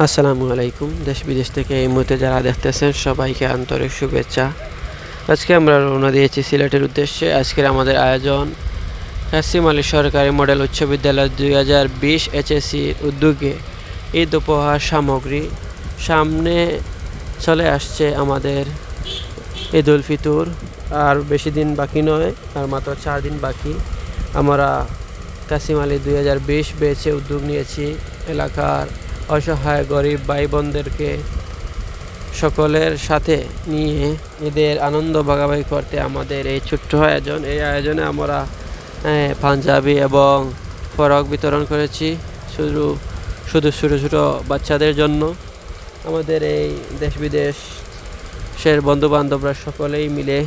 আসসালামু আলাইকুম। দেশ বিদেশ থেকে এই মুহূর্তে যারা দেখতেছেন সবাইকে আন্তরিক শুভেচ্ছা। আজকে আমরা রওনা দিয়েছি সিলেটের উদ্দেশ্যে। আজকের আমাদের আয়োজন কাসিম আলী সরকারি মডেল উচ্চ বিদ্যালয় 2020 HSCর উদ্যোগে ঈদ উপহার সামগ্রী। সামনে চলে আসছে আমাদের ঈদ উল ফিতর, আর বেশি দিন বাকি নয়, আর মাত্র 4 দিন বাকি। আমরা কাসিম আলী 2020 ব্যাচে উদ্যোগ নিয়েছি এলাকার অসহায় গরিব ভাই বোনদেরকে সকলের সাথে নিয়ে ঈদের আনন্দ ভাগাভাগি করতে আমাদের এই ছোট্ট আয়োজন। এই আয়োজনে আমরা পাঞ্জাবি এবং ফরক বিতরণ করেছি শুধু শুধু ছোটো ছোটো বাচ্চাদের জন্য। আমাদের এই দেশ বিদেশের বন্ধুবান্ধবরা সকলেই মিলে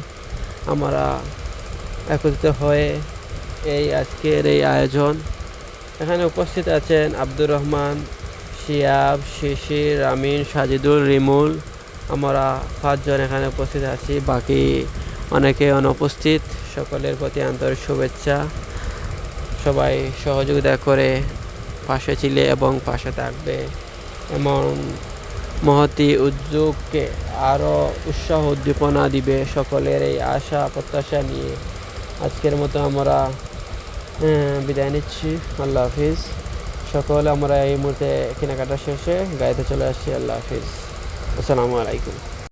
আমরা একত্রিত হয়ে এই আজকের এই আয়োজন। এখানে উপস্থিত আছেন আব্দুর রহমান, শিয়াব, শিশির, আমিন, সাজিদুল, রিমুল। আমরা 5 জন এখানে উপস্থিত আছি, বাকি অনেকে অনুপস্থিত। সকলের প্রতি আন্তরিক শুভেচ্ছা। সবাই সহযোগিতা করে পাশে ছিলে এবং পাশে থাকবে এমন মহতি উদ্যোগকে আরও উৎসাহ উদ্দীপনা দিবে সকলের এই আশা প্রত্যাশা নিয়ে আজকের মতো আমরা বিদায় নিচ্ছি। আল্লাহ হাফিজ। সকলে আমরা এই মুহূর্তে কেনাকাটা শেষে গাড়িতে চলে আসছি। আল্লাহ হাফিজ। আসসালামু আলাইকুম।